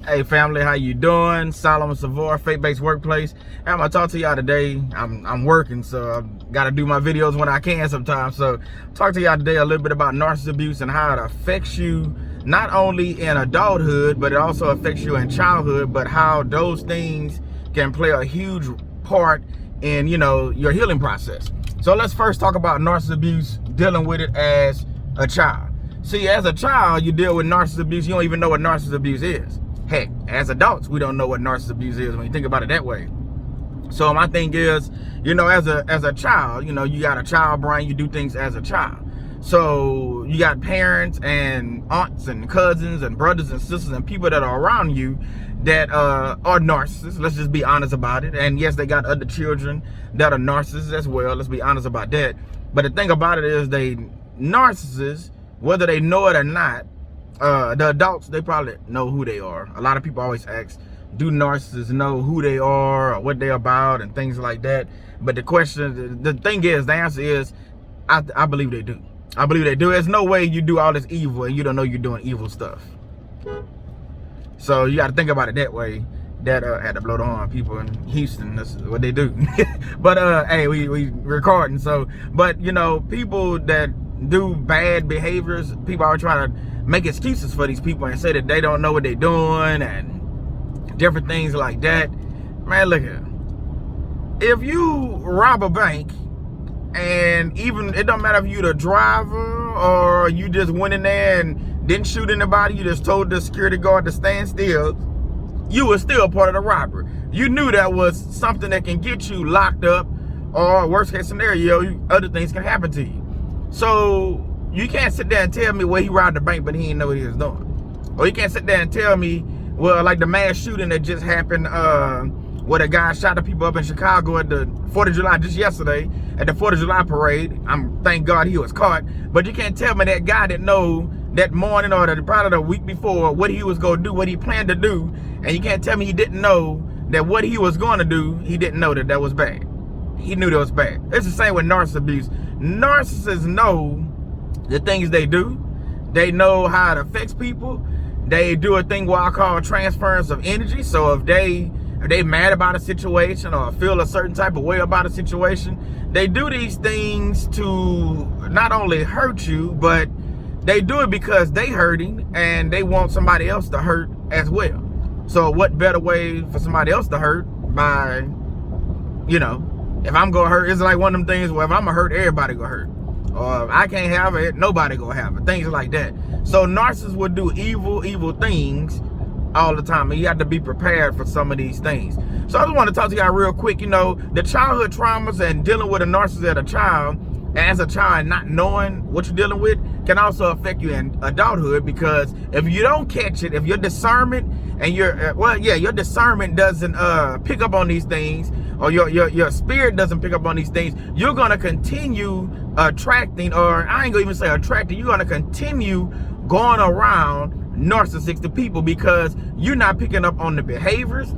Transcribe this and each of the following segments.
Hey family, how you doing? Solomon Savor, faith-based workplace. I'm gonna talk to y'all today. I'm working, so I gotta do my videos when I can sometimes. So talk to y'all today a little bit about narcissistic abuse and how it affects you not only in adulthood, but it also affects you in childhood, but how those things can play a huge part in, your healing process. So let's first talk about narcissistic abuse, dealing with it as a child. See, as a child, you deal with narcissistic abuse, you don't even know what narcissistic abuse is. Heck, as adults, we don't know what narcissistic abuse is when you think about it that way. So my thing is, as a child, you got a child brain, you do things as a child. So you got parents and aunts and cousins and brothers and sisters and people that are around you that are narcissists. Let's just be honest about it. And yes, they got other children that are narcissists as well. Let's be honest about that. But the thing about it is they narcissists, whether they know it or not. The adults, they probably know who they are. A lot of people always ask, do narcissists know who they are or what they're about and things like that? But the thing is, the answer is, I believe they do. I believe they do. There's no way you do all this evil and you don't know you're doing evil stuff. So you got to think about it that way. That had to blow the horn. People in Houston, that's what they do. But hey, we recording. So, but people that do bad behaviors, people are trying to make excuses for these people and say that they don't know what they're doing and different things like that. Man, look here. If you rob a bank, and even it don't matter if you the driver or you just went in there and didn't shoot anybody, you just told the security guard to stand still, you were still part of the robbery. You knew that was something that can get you locked up, or worst case scenario, other things can happen to you. So you can't sit there and tell me, well, he robbed the bank, but he didn't know what he was doing. Or you can't sit there and tell me, well, like the mass shooting that just happened, where the guy shot the people up in Chicago at the 4th of July, just yesterday, at the 4th of July parade. Thank God he was caught. But you can't tell me that guy didn't know that morning or probably the week before what he was going to do, what he planned to do. And you can't tell me he didn't know that what he was going to do, he didn't know that was bad. He knew that was bad. It's the same with narcissistic abuse. Narcissists know the things they do. They know how it affects people. They do a thing what I call transference of energy. So if they mad about a situation or feel a certain type of way about a situation, they do these things to not only hurt you, but they do it because they hurting and they want somebody else to hurt as well. So what better way for somebody else to hurt by, if I'm gonna hurt, it's like one of them things where if I'm gonna hurt, everybody gonna hurt. Or if I can't have it, nobody gonna have it. Things like that. So narcissists will do evil things all the time, and you have to be prepared for some of these things. So I just want to talk to y'all real quick. The childhood traumas and dealing with a narcissist as a child, not knowing what you're dealing with, can also affect you in adulthood, because if you don't catch it, if your discernment and your discernment doesn't pick up on these things, or your spirit doesn't pick up on these things, you're gonna continue attracting, or I ain't gonna even say attracting, you're gonna continue going around narcissistic people, because you're not picking up on the behaviors,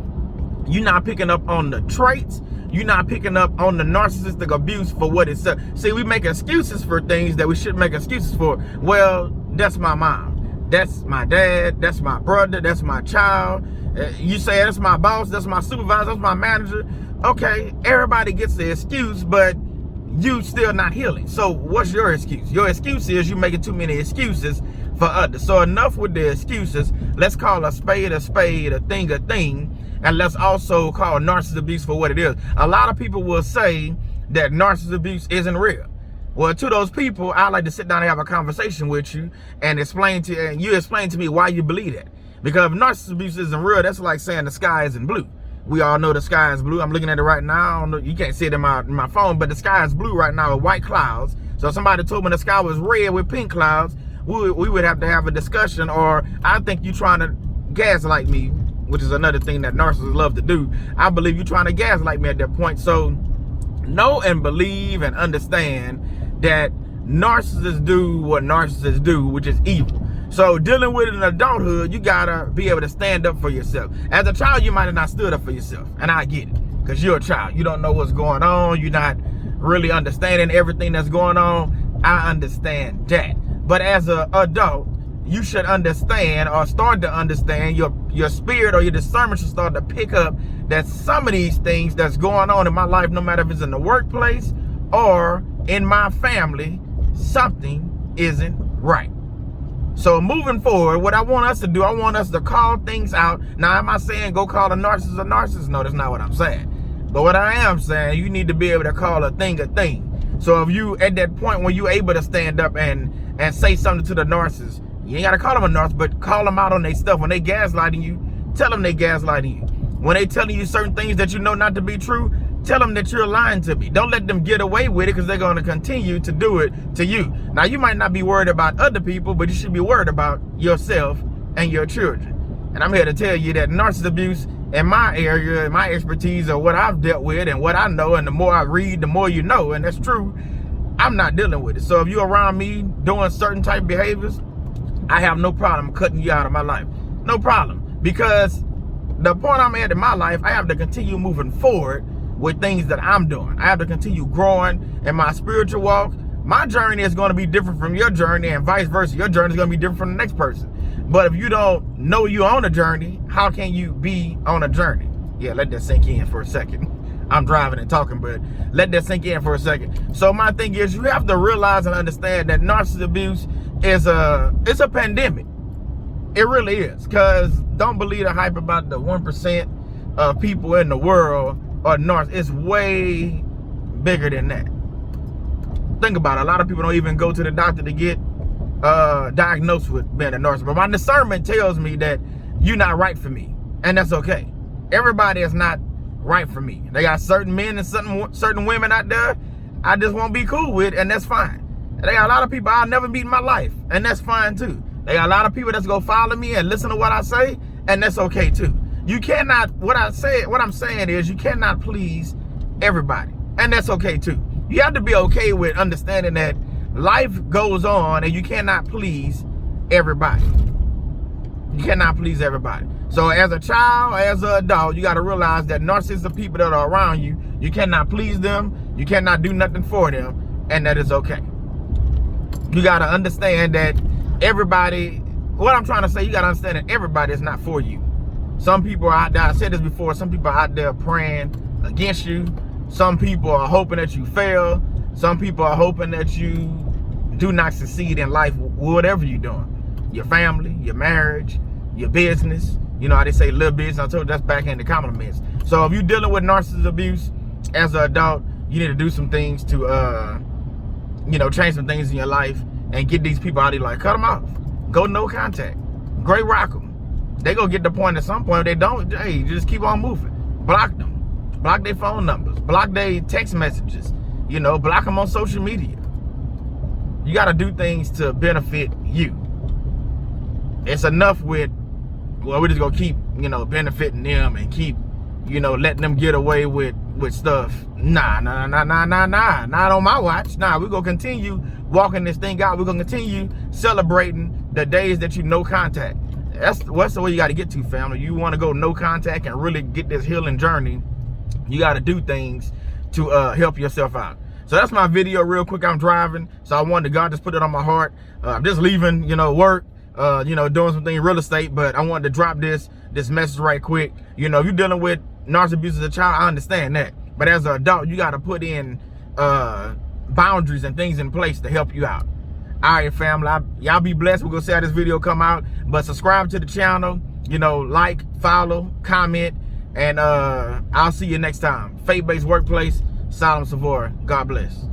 you're not picking up on the traits, you're not picking up on the narcissistic abuse for what it's. See, we make excuses for things that we shouldn't make excuses for. Well, that's my mom, that's my dad, that's my brother, that's my child. You say that's my boss, that's my supervisor, that's my manager. Okay, everybody gets the excuse, but you still not healing. So what's your excuse? Your excuse is you making too many excuses for others. So enough with the excuses. Let's call a spade, a thing, and let's also call narcissistic abuse for what it is. A lot of people will say that narcissistic abuse isn't real. Well, to those people, I like to sit down and have a conversation with you and explain to me why you believe that. Because if narcissistic abuse isn't real, that's like saying the sky isn't blue. We all know the sky is blue. I'm looking at it right now. I don't know, you can't see it in my phone, but the sky is blue right now with white clouds. So if somebody told me the sky was red with pink clouds, we would have to have a discussion. Or I think you're trying to gaslight me, which is another thing that narcissists love to do. I believe you're trying to gaslight me at that point. So know and believe and understand that narcissists do what narcissists do, which is evil. So dealing with it in adulthood, you gotta be able to stand up for yourself. As a child, you might have not stood up for yourself, and I get it, because you're a child. You don't know what's going on. You're not really understanding everything that's going on. I understand that. But as an adult, you should understand, or start to understand, your spirit or your discernment should start to pick up that some of these things that's going on in my life, no matter if it's in the workplace or in my family, something isn't right. So moving forward, what I want us to do, I want us to call things out. Now, am I saying go call a narcissist a narcissist? No, that's not what I'm saying. But what I am saying, you need to be able to call a thing a thing. So if you at that point when you're able to stand up and say something to the narcissist, you ain't got to call them a narcissist, but call them out on their stuff. When they gaslighting you, tell them they gaslighting you. When they telling you certain things that you know not to be true, tell them that you're lying to me. Don't let them get away with it, because they're going to continue to do it to you. Now, you might not be worried about other people, but you should be worried about yourself and your children. And I'm here to tell you that narcissist abuse in my area, in my expertise, or what I've dealt with and what I know, and the more I read, the more you know, and that's true, I'm not dealing with it. So if you're around me doing certain type of behaviors, I have no problem cutting you out of my life. No problem. Because the point I'm at in my life, I have to continue moving forward with things that I'm doing. I have to continue growing in my spiritual walk. My journey is going to be different from your journey, and vice versa. Your journey is going to be different from the next person. But if you don't know you're on a journey, how can you be on a journey? Yeah, let that sink in for a second. I'm driving and talking, but let that sink in for a second. So my thing is, you have to realize and understand that narcissist abuse is it's a pandemic. It really is. Because don't believe the hype about the 1% of people in the world are narcissists. It's way bigger than that. Think about it. A lot of people don't even go to the doctor to get diagnosed with being a narcissist. But my discernment tells me that you're not right for me, and that's okay. Everybody is not right for me. They got certain men and certain women out there I just won't be cool with, and that's fine. And they got a lot of people I'll never meet in my life, and that's fine too. They got a lot of people that's gonna follow me and listen to what I say, and that's okay too. You cannot, what I'm saying is, you cannot please everybody, and that's okay too. You have to be okay with understanding that life goes on and you cannot please everybody. You cannot please everybody. So as a child, as an adult, you got to realize that narcissistic people that are around you, you cannot please them, you cannot do nothing for them, and that is okay. You got to understand that everybody, what I'm trying to say, you got to understand that everybody is not for you. Some people are out there, I said this before, some people are out there praying against you. Some people are hoping that you fail. Some people are hoping that you do not succeed in life, whatever you're doing. Your family, your marriage, your business. You know how they say little business. I told you that's backhanded compliments. So if you're dealing with narcissist abuse as an adult, you need to do some things to, change some things in your life and get these people out of your life. Cut them off. Go no contact. Great rock them. They gonna get the point at some point. If they don't, hey, just keep on moving. Block them. Block their phone numbers. Block their text messages. Block them on social media. You got to do things to benefit you. It's enough with, well, we're just going to keep, benefiting them and keep, letting them get away with stuff. Nah. Not on my watch. Nah, we're going to continue walking this thing out. We're going to continue celebrating the days that you no contact. That's the way you got to get to, family. You want to go no contact and really get this healing journey, you got to do things to help yourself out. So that's my video real quick. I'm driving, so I wanted God just put it on my heart. I'm just leaving, work, doing something in real estate, but I wanted to drop this message right quick. If you're dealing with narcissistic abuse as a child, I understand that. But as an adult, you got to put in boundaries and things in place to help you out. All right, family, y'all be blessed. We're going to see how this video come out. But subscribe to the channel, like, follow, comment, and I'll see you next time. Faith-based workplace, Solemn Savor. God bless.